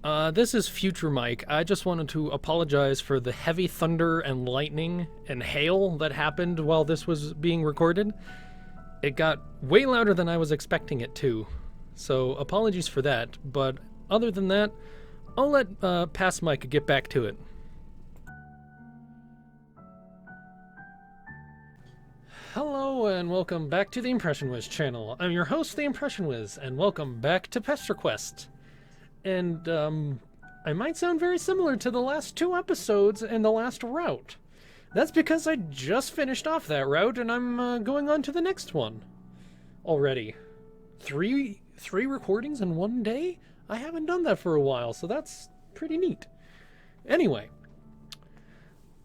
This is Future Mike. I just wanted to apologize for the heavy thunder and lightning and hail that happened while this was being recorded. It got way louder than I was expecting it to, so apologies for that, but other than that, I'll let Past Mike get back to it. Hello and welcome back to the Impression Wiz channel. I'm your host, the Impression Wiz, and welcome back to persterquest. And, I might sound very similar to the last two episodes and the last route. That's because I just finished off that route and I'm going on to the next one already. Three recordings in one day? I haven't done that for a while, so that's pretty neat. Anyway,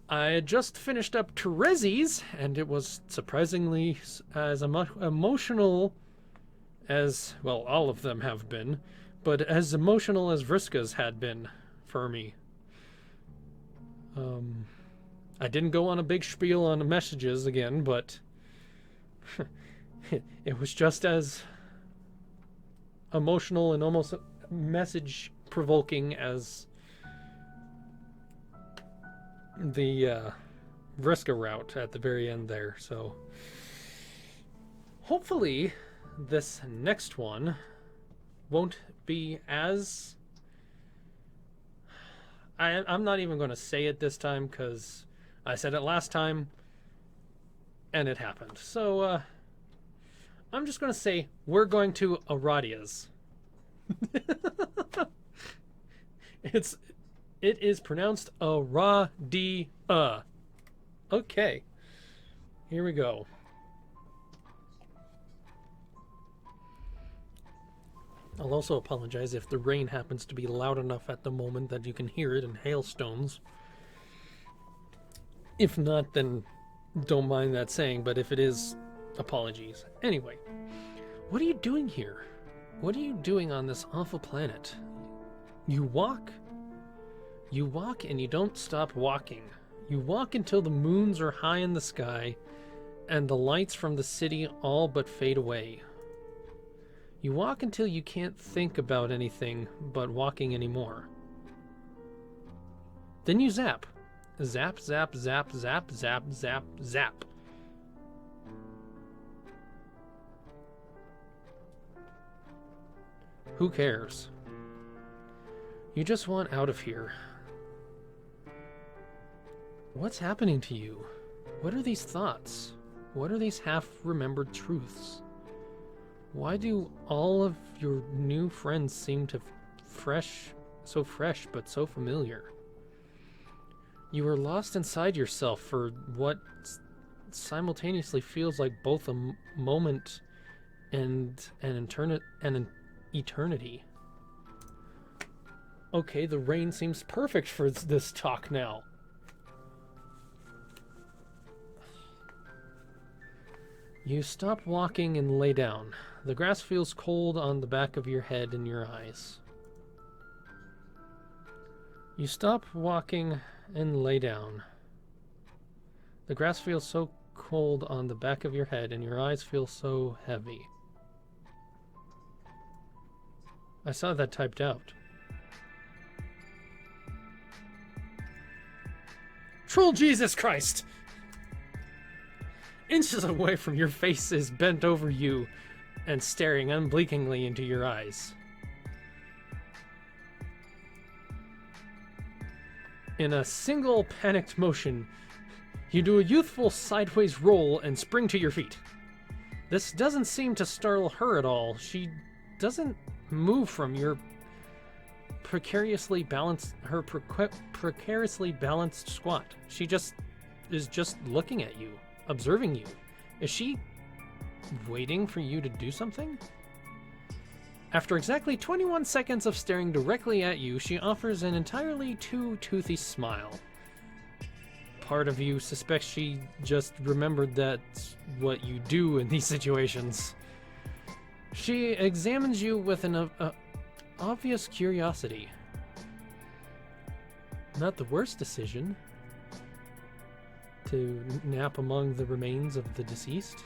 I just finished up Terezi's, and it was surprisingly as emotional as, well, all of them have been, but as emotional as Vriska's had been for me. I didn't go on a big spiel on messages again, but it was just as emotional and almost message provoking as the Vriska route at the very end there. So hopefully this next one won't be as... I'm not even going to say it this time because I said it last time and it happened. So I'm just going to say we're going to aradias. It is pronounced aradia. Okay, here we go. I'll also apologize if the rain happens to be loud enough at the moment that you can hear it in hailstones. If not, then don't mind that saying, but if it is, apologies. Anyway, what are you doing here? What are you doing on this awful planet? You walk and you don't stop walking. You walk until the moons are high in the sky and the lights from the city all but fade away. You walk until you can't think about anything but walking anymore. Then you zap. Zap, zap, zap, zap, zap, zap, zap. Who cares? You just want out of here. What's happening to you? What are these thoughts? What are these half-remembered truths? Why do all of your new friends seem to so fresh but so familiar? You are lost inside yourself for what simultaneously feels like both a moment and an eternity. Okay, the rain seems perfect for this talk now. You stop walking and lay down. The grass feels cold on the back of your head and your eyes. You stop walking and lay down. The grass feels so cold on the back of your head and your eyes feel so heavy. I saw that typed out. Troll Jesus Christ! Inches away from your face is bent over you and staring unblinkingly into your eyes. In a single panicked motion, you do a youthful sideways roll and spring to your feet. This doesn't seem to startle her at all. She doesn't move from your precariously balanced squat. She is just looking at you, observing you. Is she waiting for you to do something? After exactly 21 seconds of staring directly at you, she offers an entirely too toothy smile. Part of you suspects she just remembered that's what you do in these situations. She examines you with an obvious curiosity. Not the worst decision to nap among the remains of the deceased.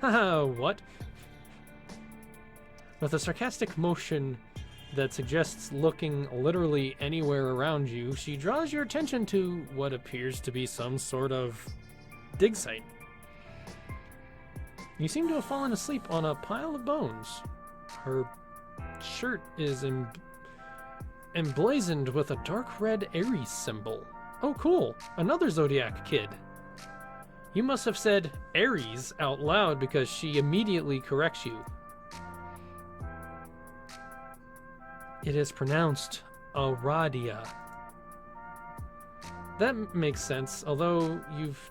Haha, what? With a sarcastic motion, that suggests looking literally anywhere around you, she draws your attention to what appears to be some sort of dig site. You seem to have fallen asleep on a pile of bones. Her shirt is emblazoned with a dark red Aries symbol. Oh, cool. Another Zodiac kid. You must have said Aries out loud because she immediately corrects you. It is pronounced aradia. That makes sense, although you've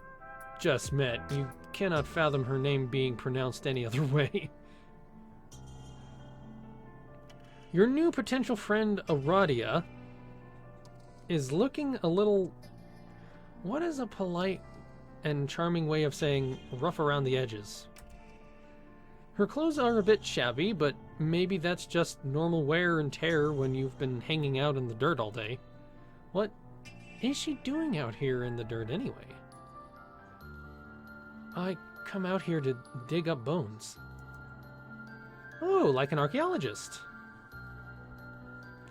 just met. You cannot fathom her name being pronounced any other way. Your new potential friend, Aradia, is looking a little... What is a polite and charming way of saying rough around the edges? Her clothes are a bit shabby, but maybe that's just normal wear and tear when you've been hanging out in the dirt all day. What is she doing out here in the dirt anyway? I come out here to dig up bones. Oh, like an archaeologist.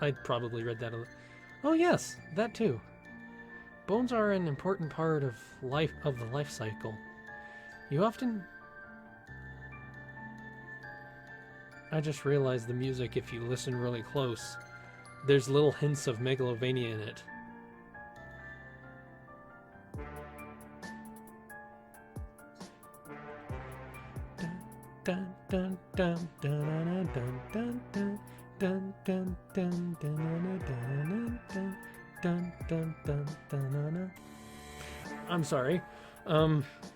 I'd probably read that. Oh yes, that too. Bones are an important part of the life cycle. You often... I just realized the music, if you listen really close, there's little hints of Megalovania in it. Dun dun dun dun dun dun dun dun dun dun dun dun dun dun dun. I'm sorry.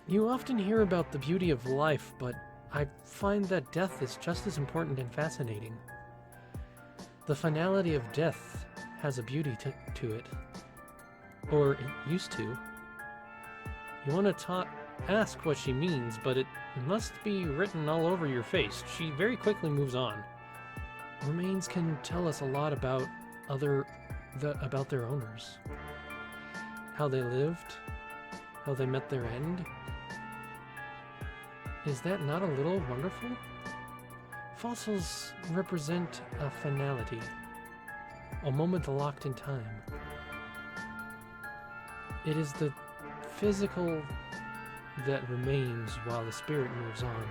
You often hear about the beauty of life, but I find that death is just as important and fascinating. The finality of death has a beauty to it. Or it used to. You want to ask what she means, but it must be written all over your face. She very quickly moves on. Remains can tell us a lot about about their owners. How they lived, how they met their end. Is that not a little wonderful? Fossils represent a finality, a moment locked in time. It is the physical that remains while the spirit moves on.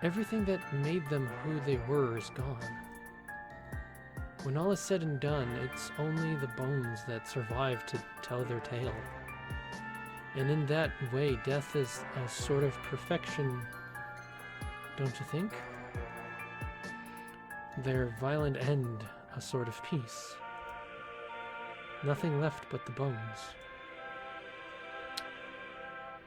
Everything that made them who they were is gone. When all is said and done, it's only the bones that survive to tell their tale. And in that way, death is a sort of perfection, don't you think? Their violent end, a sort of peace. Nothing left but the bones.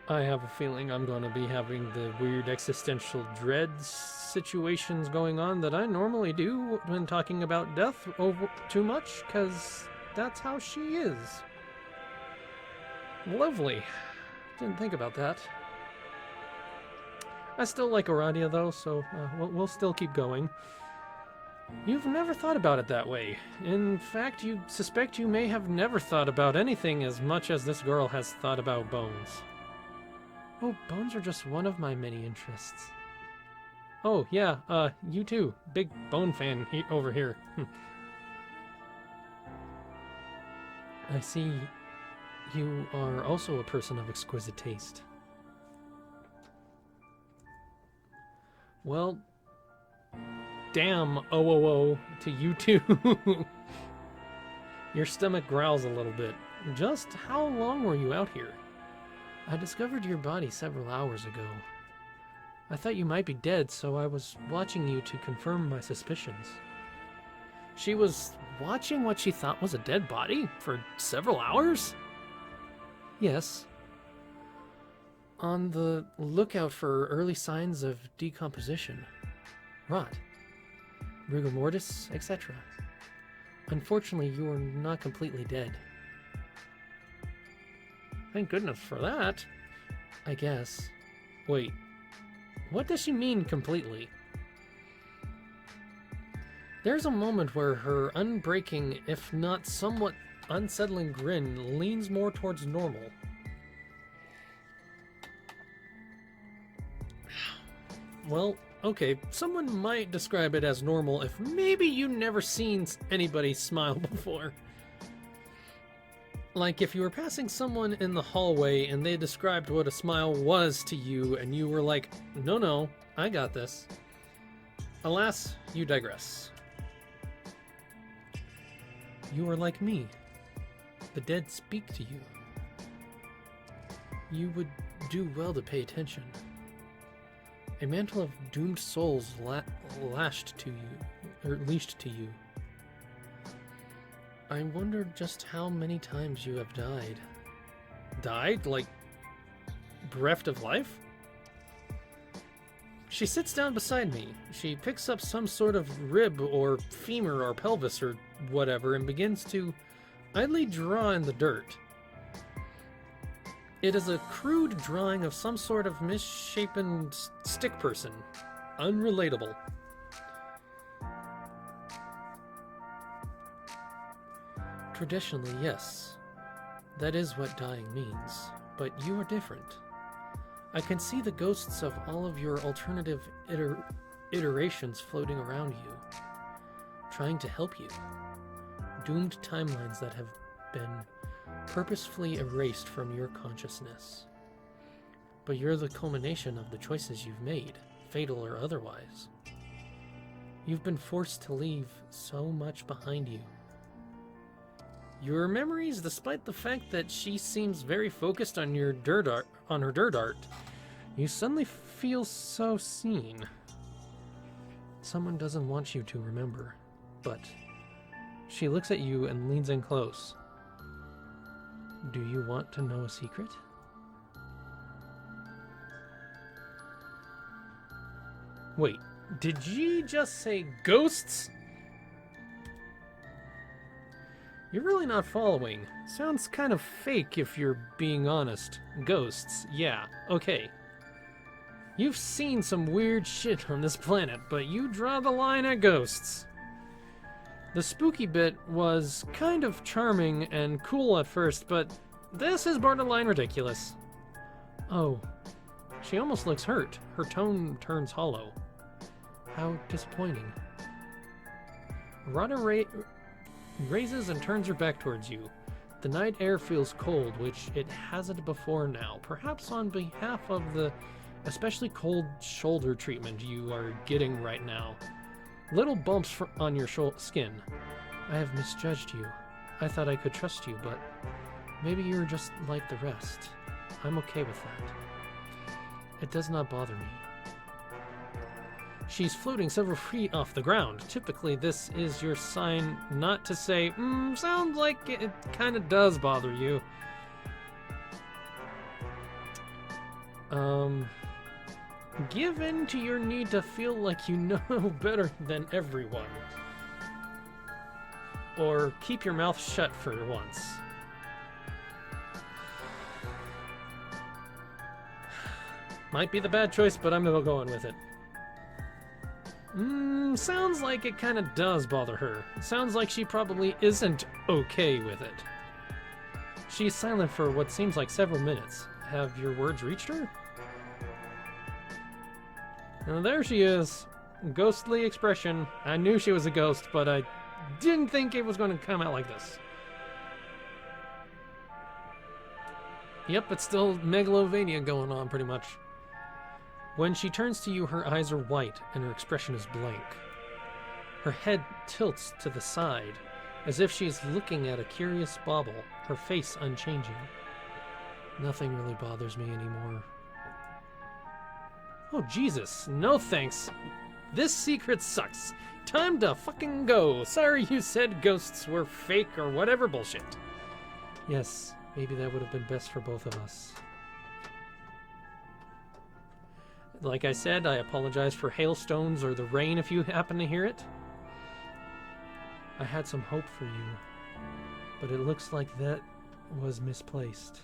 I have a feeling I'm going to be having the weird existential dread situations going on that I normally do when talking about death over too much, because that's how she is. Lovely. Didn't think about that. I still like Aradia though, so we'll still keep going. You've never thought about it that way. In fact, you suspect you may have never thought about anything as much as this girl has thought about bones. Oh, bones are just one of my many interests. Oh, yeah, you too. Big bone fan over here. I see you are also a person of exquisite taste. Well, damn OuO to you too. Your stomach growls a little bit. Just how long were you out here? I discovered your body several hours ago. I thought you might be dead, so I was watching you to confirm my suspicions. She was watching what she thought was a dead body for several hours? Yes. On the lookout for early signs of decomposition, rot, rigor mortis, etc. Unfortunately, you are not completely dead. Thank goodness for that, I guess. Wait, what does she mean completely? There's a moment where her unbreaking, if not somewhat unsettling grin leans more towards normal. Well, okay, someone might describe it as normal if maybe you never seen anybody smile before. Like if you were passing someone in the hallway and they described what a smile was to you and you were like, no, I got this. Alas, you digress. You are like me. The dead speak to you. You would do well to pay attention. A mantle of doomed souls lashed to you, or leashed to you. I wondered just how many times you have died. Died? Like, bereft of life? She sits down beside me. She picks up some sort of rib or femur or pelvis or whatever and begins to idly draw in the dirt. It is a crude drawing of some sort of misshapen stick person. Unrelatable. Traditionally, yes. That is what dying means. But you are different. I can see the ghosts of all of your alternative iterations floating around you, trying to help you. Doomed timelines that have been purposefully erased from your consciousness. But you're the culmination of the choices you've made, fatal or otherwise. You've been forced to leave so much behind you. Your memories, despite the fact that she seems very focused on your dirt art, you suddenly feel so seen. Someone doesn't want you to remember, but she looks at you and leans in close. Do you want to know a secret? Wait, did you just say ghosts? You're really not following. Sounds kind of fake if you're being honest. Ghosts, yeah, okay. You've seen some weird shit on this planet, but you draw the line at ghosts. The spooky bit was kind of charming and cool at first, but this is borderline ridiculous. Oh, she almost looks hurt. Her tone turns hollow. How disappointing. Rada raises and turns her back towards you. The night air feels cold, which it hasn't before now, perhaps on behalf of the especially cold shoulder treatment you are getting right now. Little bumps on your skin. I have misjudged you. I thought I could trust you, but maybe you're just like the rest. I'm okay with that. It does not bother me. She's floating several feet off the ground. Typically, this is your sign not to say, sounds like it kind of does bother you. Give in to your need to feel like you know better than everyone. Or keep your mouth shut for once. Might be the bad choice, but I'm not going with it. Sounds like it kind of does bother her. Sounds like she probably isn't okay with it. She's silent for what seems like several minutes. Have your words reached her? Now there she is. Ghostly expression. I knew she was a ghost, but I didn't think it was going to come out like this. Yep, it's still megalovania going on pretty much. When she turns to you, her eyes are white and her expression is blank. Her head tilts to the side, as if she is looking at a curious bauble, her face unchanging. Nothing really bothers me anymore. Oh, Jesus. No thanks. This secret sucks. Time to fucking go. Sorry you said ghosts were fake or whatever bullshit. Yes, maybe that would have been best for both of us. Like I said, I apologize for hailstones or the rain if you happen to hear it. I had some hope for you, but it looks like that was misplaced.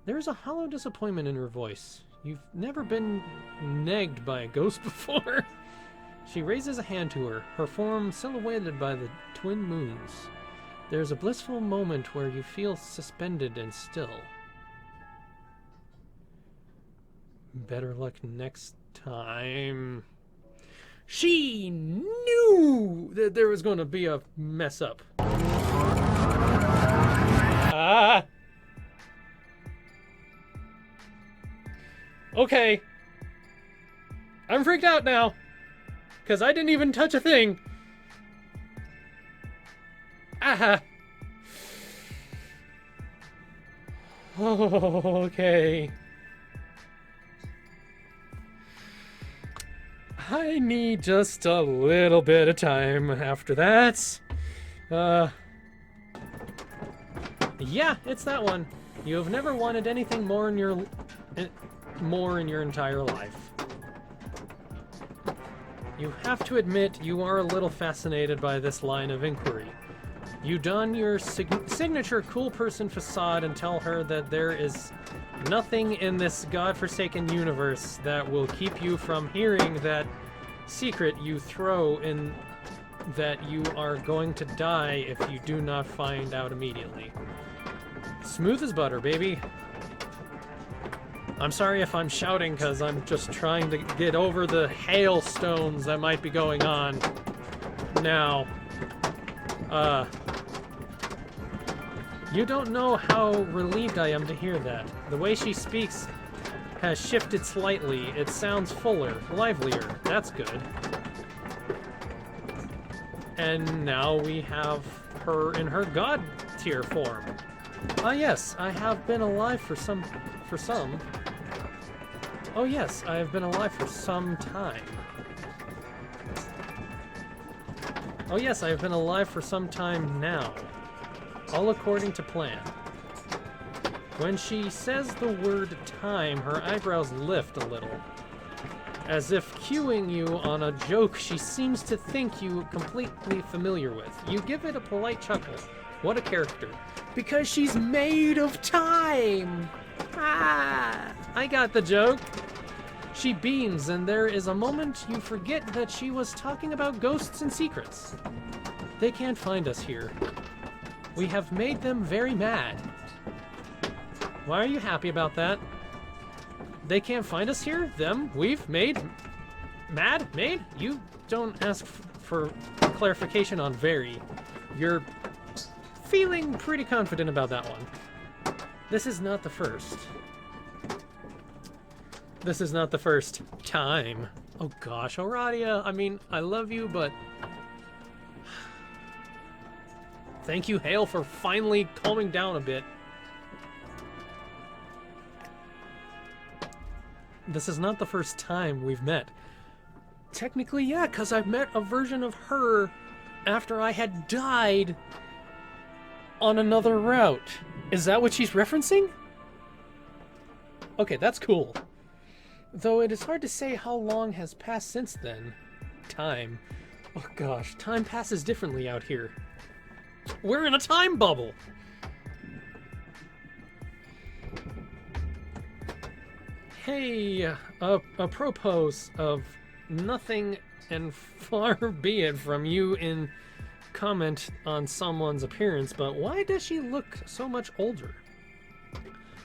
There is a hollow disappointment in her voice. You've never been negged by a ghost before. She raises a hand to her, her form silhouetted by the twin moons. There's a blissful moment where you feel suspended and still. Better luck next Time. She knew that there was going to be a mess up. Ah! Okay. I'm freaked out now. Because I didn't even touch a thing. Aha! Okay. I need just a little bit of time after that. Yeah, it's that one. You have never wanted anything more in your entire life. You have to admit you are a little fascinated by this line of inquiry. You don your signature cool person facade and tell her that there is nothing in this godforsaken universe that will keep you from hearing that secret you throw in, that you are going to die if you do not find out immediately. Smooth as butter, baby. I'm sorry if I'm shouting because I'm just trying to get over the hailstones that might be going on now. You don't know how relieved I am to hear that. The way she speaks has shifted slightly. It sounds fuller, livelier. That's good. And now we have her in her god tier form. Ah yes, I have been alive for some. Oh yes, I have been alive for some time. Oh yes, I have been alive for some time now. All according to plan. When she says the word time, her eyebrows lift a little. As if cueing you on a joke she seems to think you completely familiar with. You give it a polite chuckle. What a character. Because she's made of time! Ah! I got the joke. She beams, and there is a moment you forget that she was talking about ghosts and secrets. They can't find us here. We have made them very mad. Why are you happy about that? They can't find us here? Them? We've made? Mad? Made? You don't ask for clarification on very. You're feeling pretty confident about that one. This is not the first. This is not the first time. Oh gosh, Aradia, I mean, I love you, but... Thank you, Hale, for finally calming down a bit. This is not the first time we've met. Technically, yeah, because I've met a version of her after I had died on another route. Is that what she's referencing? Okay, that's cool. Though it is hard to say how long has passed since then. Time. Oh gosh, time passes differently out here. We're in a time bubble! Hey, apropos of nothing and far be it from you in comment on someone's appearance, but why does she look so much older?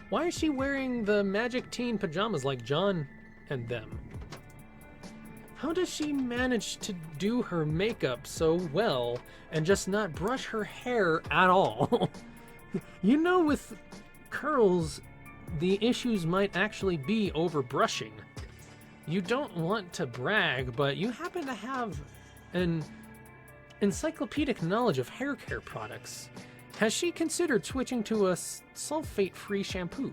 Why is she wearing the magic teen pajamas like John and them? How does she manage to do her makeup so well and just not brush her hair at all? You know, with curls, the issues might actually be over brushing. You don't want to brag, but you happen to have an encyclopedic knowledge of hair care products. Has she considered switching to a sulfate-free shampoo?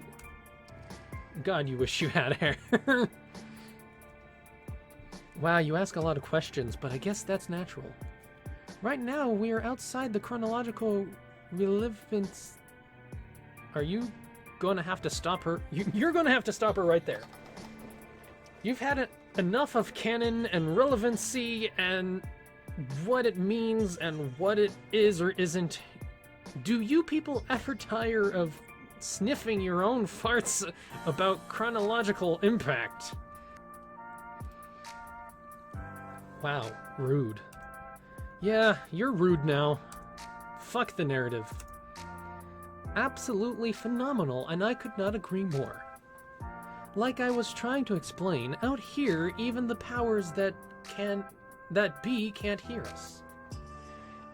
God, you wish you had hair. Wow, you ask a lot of questions, but I guess that's natural. Right now, we are outside the chronological relevance. Are you going to have to stop her? You're going to have to stop her right there. You've had enough of canon and relevancy and what it means and what it is or isn't. Do you people ever tire of sniffing your own farts about chronological impact? Wow, rude. Yeah, you're rude now. Fuck the narrative. Absolutely phenomenal, and I could not agree more. Like I was trying to explain, out here, even the powers that be can't hear us.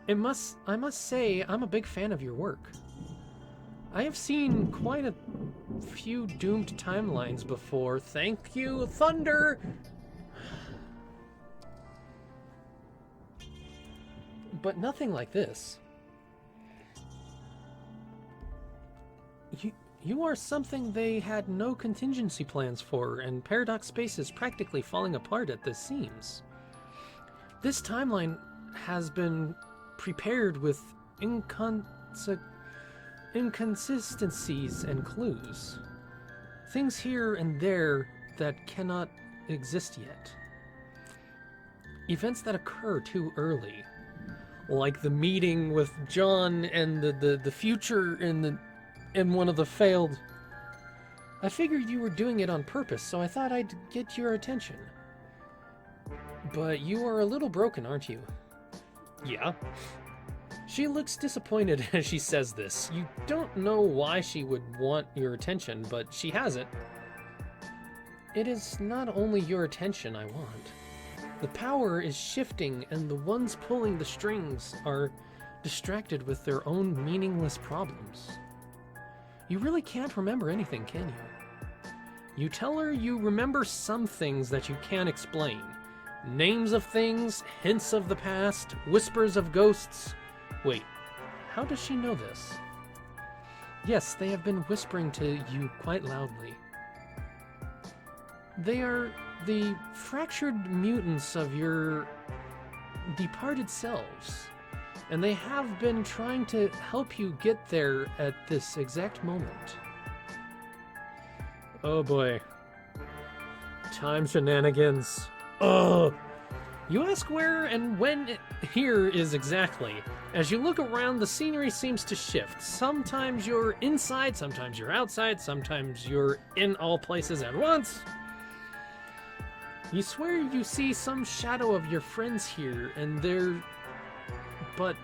I must say, I'm a big fan of your work. I have seen quite a few doomed timelines before. Thank you, Thunder! But nothing like this. You are something they had no contingency plans for, and Paradox Space is practically falling apart at the seams. This timeline has been prepared with inconsistencies and clues. Things here and there that cannot exist yet. Events that occur too early. Like the meeting with John and the future in one of the failed... I figured you were doing it on purpose, so I thought I'd get your attention. But you are a little broken, aren't you? Yeah. She looks disappointed as she says this. You don't know why she would want your attention, but she has it. It is not only your attention I want. The power is shifting, and the ones pulling the strings are distracted with their own meaningless problems. You really can't remember anything, can you? You tell her you remember some things that you can't explain. Names of things, hints of the past, whispers of ghosts. Wait, how does she know this? Yes, they have been whispering to you quite loudly. They are the fractured mutants of your departed selves, and they have been trying to help you get there at this exact moment. Oh boy. Time shenanigans. Ugh! You ask where and when here is exactly. As you look around, the scenery seems to shift. Sometimes you're inside, sometimes you're outside, sometimes you're in all places at once. You swear you see some shadow of your friends here, and they're... but...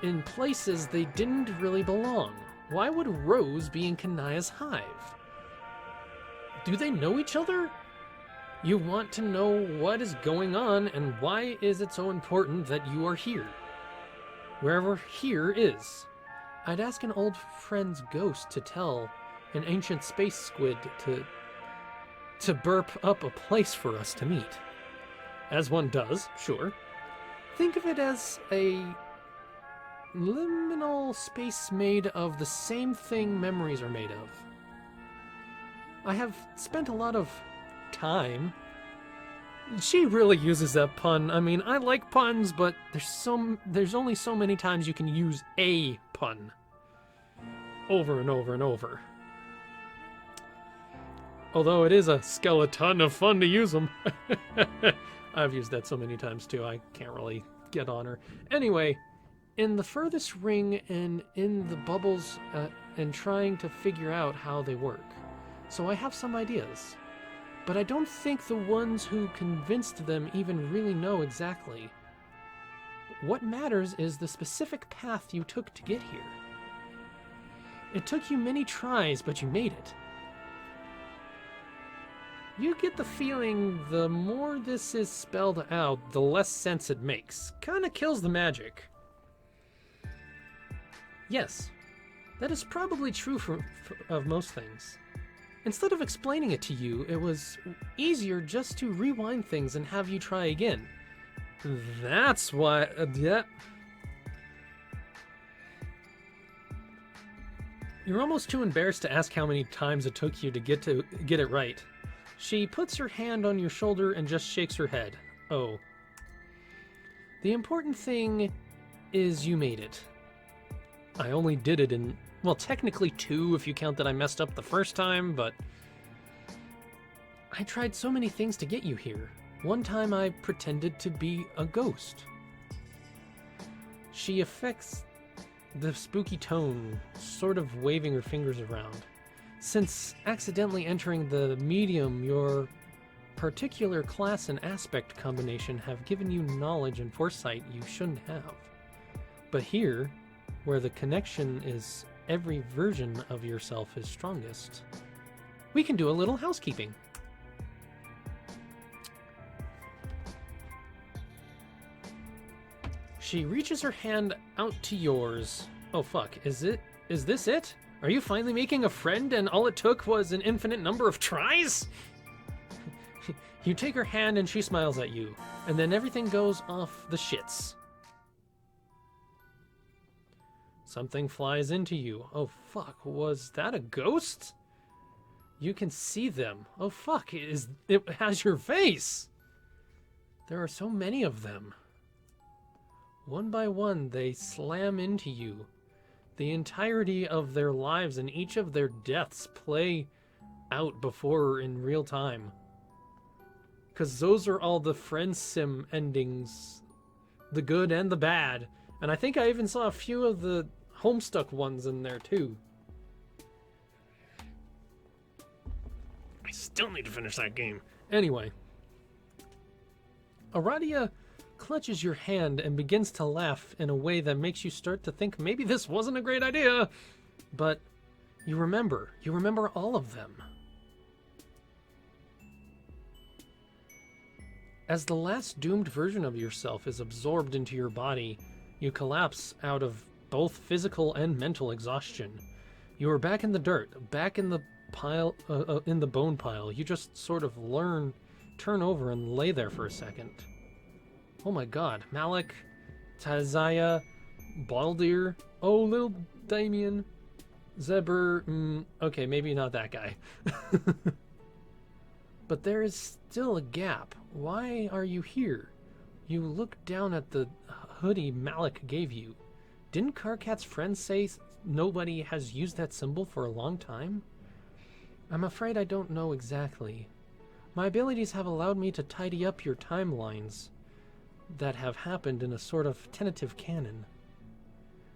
in places they didn't really belong. Why would Rose be in Kanaya's hive? Do they know each other? You want to know what is going on, and why is it so important that you are here? Wherever here is. I'd ask an old friend's ghost to tell an ancient space squid to burp up a place for us to meet. As one does, sure. Think of it as a liminal space made of the same thing memories are made of. I have spent a lot of time. She really uses that pun. I mean, I like puns, but there's only so many times you can use a pun. Over and over and over. Although it is a skeleton of fun to use them. I've used that so many times too, I can't really get on her. Anyway, in the furthest ring and in the bubbles and trying to figure out how they work. So I have some ideas. But I don't think the ones who convinced them even really know exactly. What matters is the specific path you took to get here. It took you many tries, but you made it. You get the feeling the more this is spelled out, the less sense it makes. Kinda kills the magic. Yes, that is probably true of most things. Instead of explaining it to you, it was easier just to rewind things and have you try again. That's why... yeah. You're almost too embarrassed to ask how many times it took you to get it right. She puts her hand on your shoulder and just shakes her head. Oh. The important thing is you made it. I only did it in... well, technically 2 if you count that I messed up the first time, but... I tried so many things to get you here. One time I pretended to be a ghost. She affects the spooky tone, sort of waving her fingers around. Since accidentally entering the medium, your particular class and aspect combination have given you knowledge and foresight you shouldn't have. But here, where the connection is every version of yourself is strongest. we can do a little housekeeping. She reaches her hand out to yours. Oh fuck, is this it? Are you finally making a friend and all it took was an infinite number of tries? You take her hand and she smiles at you, and then everything goes off the shits. Something flies into you. Oh fuck, was that a ghost? You can see them. Oh fuck, it has your face! There are so many of them. One by one, they slam into you. The entirety of their lives and each of their deaths play out before in real time. Because those are all the friend sim endings. The good and the bad. And I think I even saw a few of the Homestuck ones in there too. I still need to finish that game. Anyway. Aradia clutches your hand and begins to laugh in a way that makes you start to think maybe this wasn't a great idea. But you remember all of them. As the last doomed version of yourself is absorbed into your body, you collapse out of both physical and mental exhaustion. You are back in the dirt, back in the pile, in the bone pile. You just sort of turn over and lay there for a second. Oh my god, Malik, Tazaya, Baldir, oh little Damien, Zebur, okay, maybe not that guy. But there is still a gap. Why are you here? You look down at the hoodie Malik gave you. Didn't Karkat's friends say nobody has used that symbol for a long time? I'm afraid I don't know exactly. My abilities have allowed me to tidy up your timelines that have happened in a sort of tentative canon.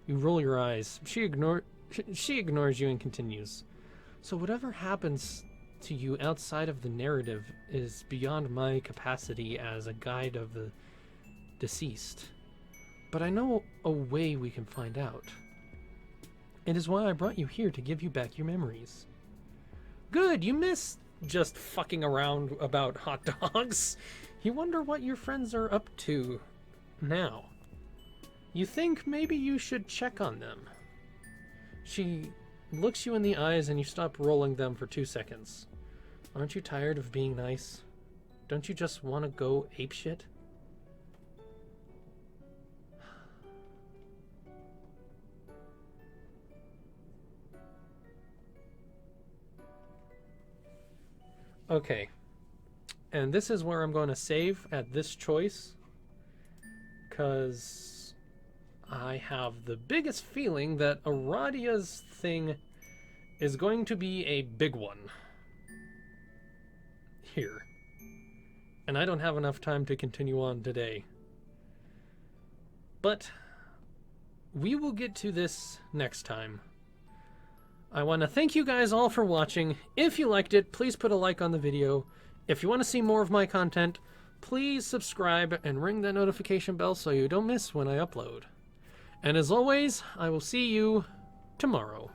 You roll your eyes. She ignores you and continues. So whatever happens to you outside of the narrative is beyond my capacity as a guide of the deceased. But I know a way we can find out. It is why I brought you here to give you back your memories. Good, you miss just fucking around about hot dogs. You wonder what your friends are up to now. You think maybe you should check on them. She looks you in the eyes and you stop rolling them for 2 seconds. Aren't you tired of being nice? Don't you just want to go apeshit? Okay. And this is where I'm going to save at this choice, because I have the biggest feeling that Aradia's thing is going to be a big one here. And I don't have enough time to continue on today. But we will get to this next time. I want to thank you guys all for watching. If you liked it, please put a like on the video. If you want to see more of my content, please subscribe and ring that notification bell so you don't miss when I upload. And as always, I will see you tomorrow.